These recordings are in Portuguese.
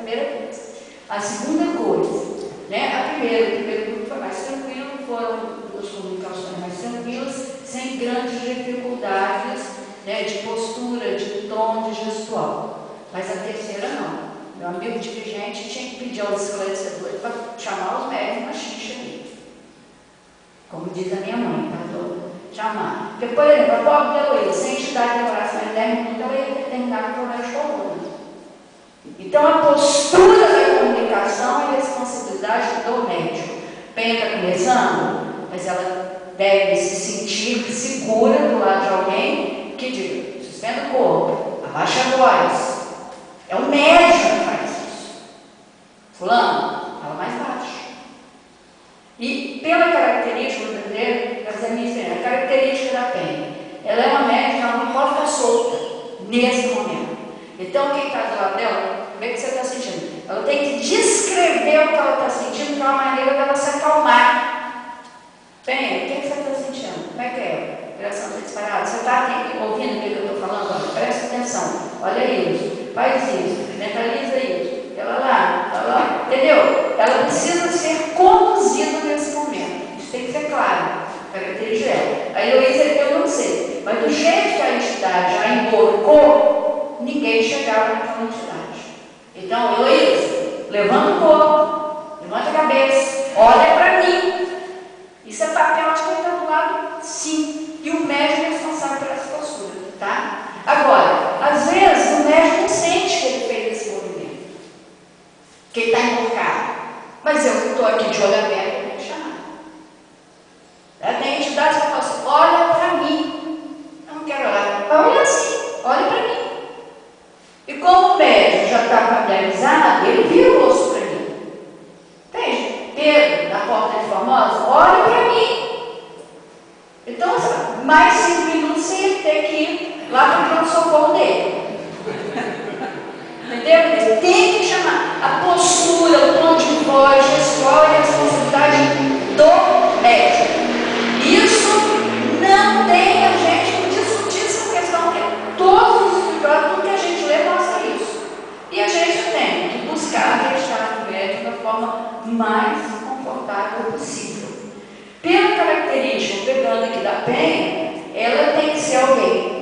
primeira coisa. A segunda coisa, né? O primeiro grupo foi mais tranquilo, foram duas comunicações mais tranquilas, sem grandes dificuldades, né, de postura, de tom, de gestual. Mas a terceira não. Meu amigo dirigente tinha que pedir aos esclarecedores para chamar os médicos na xixa ali. Como diz a minha mãe, tá toda? Chamar. Porque, por exemplo, a pobre Heloísa, sem entidade de demorasse mais 10 minutos, ela ia terminar com problema de coluna. Então, a postura da comunicação é responsabilidade do médico. Penha está começando, mas ela deve se sentir segura do lado de alguém que diga: suspenda o corpo, abaixa a voz. É o médico que faz isso. Fulano, fala mais baixo. E pela característica, vou dizer, essa é a minha experiência, a característica da Penha, ela é uma médica, ela não pode ficar solta nesse momento. Então, quem está do lado dela, como é que você está sentindo? Ela tem que descrever o que ela está sentindo, que é uma maneira dela se acalmar. Penha, o que você está sentindo? Como é que é? Coração está disparado? Você está ouvindo o que eu estou falando? Olha, presta atenção, olha isso, faz isso, mentaliza isso. Ela lá, entendeu? Ela precisa ser conduzida nesse momento. Isso tem que ser claro. Característica dela. A Heloísa, eu não sei, mas do jeito que a entidade já emborcou, ninguém chegava naquela entidade. Então, Heloísa, levanta o corpo, levanta a cabeça, olha para mim. Isso é papel de quem está do lado, sim. E o médico é responsável por essa postura, tá? Agora, às vezes, o médico não sente que ele fez esse movimento, que ele está emborcado. Mas eu estou aqui de olho aberto, eu tenho que chamar. Tem entidades que falam assim: olha para mim. Eu não quero olhar. Olha assim, olha para mim. E como o médico já está familiarizado, ele vira o rosto para mim. Entende? Pedro, na porta de Formosa, olha para mim. Então, mais 5 minutos você ia ter que ir lá para o pronto-socorro dele. Entendeu? Ele tem que chamar. A postura, o tom de voz, gestual é a responsabilidade do médico. Isso não tem a gente discutir essa questão, porque todos os espirituais, tudo que a gente lê mostra isso. E a gente tem que buscar deixar o médico da forma mais confortável possível. Pela característica, pegando aqui da Penha, ela tem que ser alguém.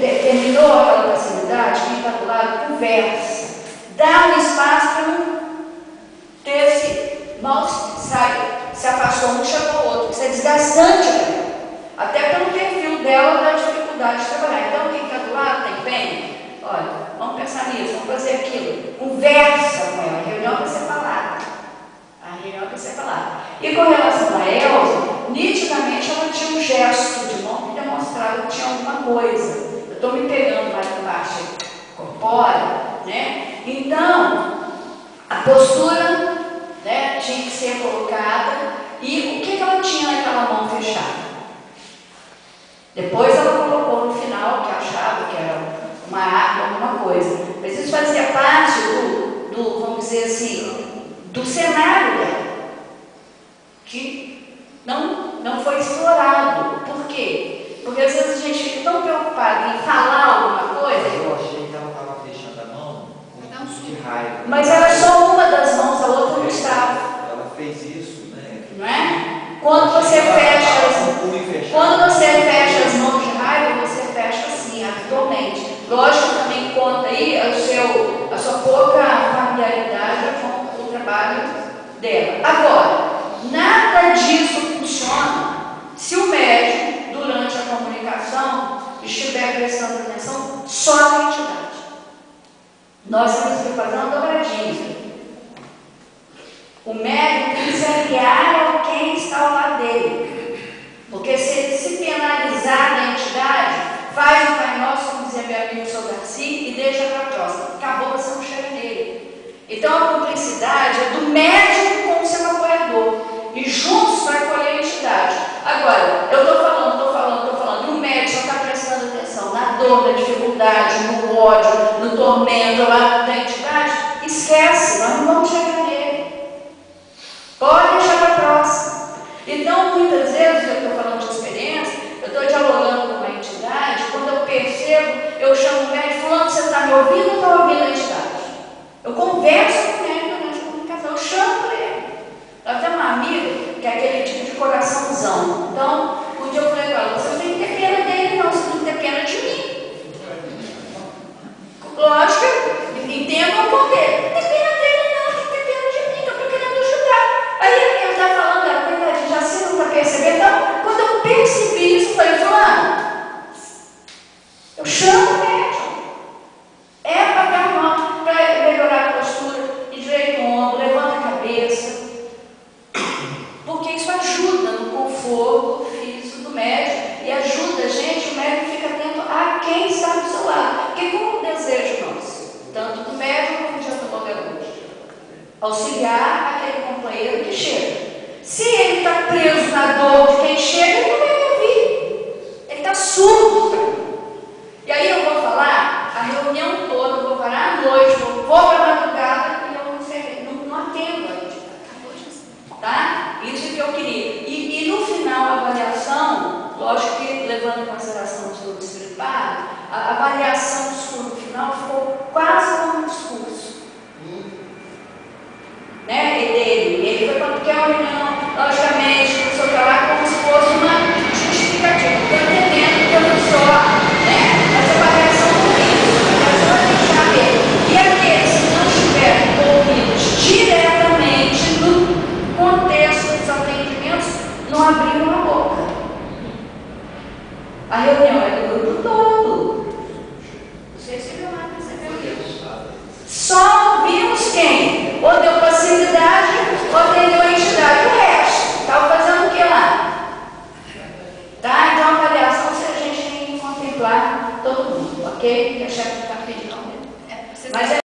Terminou aquela facilidade, quem está do lado conversa, dá um espaço para não ter esse mal se afastou um, chamou o outro. Isso é desgastante para ela, até pelo perfil dela da dificuldade de trabalhar. Então, quem está do lado tem Penha, olha, vamos pensar nisso, vamos fazer aquilo, conversa com ela. A reunião vai ser falada. A reunião vai ser falada. E com relação a Elza, nitidamente ela tinha um gesto de mão que demonstrava que tinha alguma coisa. Eu estou me pegando mais na parte corpórea, né? Então, a postura, né, tinha que ser colocada. E o que ela tinha naquela mão fechada? Depois ela colocou no final, que achava que era uma arma, alguma coisa. Mas isso fazia parte do vamos dizer assim, do cenário dela, que não foi explorado. Por quê? Porque às vezes a gente fica tão preocupado em falar alguma coisa. Eu achei que ela estava fechando a mão com de raiva. Mas era só uma das mãos, a outra não estava. Ela fez isso, né? Não é? Quando você fecha as mãos de raiva, você fecha assim, habitualmente. Lógico que também conta aí a sua pouca familiaridade com o trabalho dela. Agora, nada disso funciona se o médico, durante a comunicação, estiver prestando atenção só na entidade. Nós temos que fazer uma dobradinha. O médico tem que se aliar a quem está ao lado dele. Porque se ele se penalizar na entidade, faz o Pai Nosso, como dizia meu amigo Sr. Darcy, e deixa para a próxima. Acabou, você não chega nele. Então a cumplicidade é do médico com o seu apoiador. E juntos vai colher a entidade. Agora, eu estou falando, e o médico só está prestando atenção na dor, na dificuldade, no ódio, no tormento lá da entidade, esquece, nós não vamos chegar nele. Pode deixar para a próxima. Então, muitas vezes, eu estou falando de experiência, eu estou dialogando com uma entidade, quando eu percebo, eu chamo o médico, fulano, você está me ouvindo ou está ouvindo a entidade? Eu converso auxiliar aquele companheiro que chega. Se ele está preso na dor de quem chega, ele não vai me ouvir. Ele está surdo.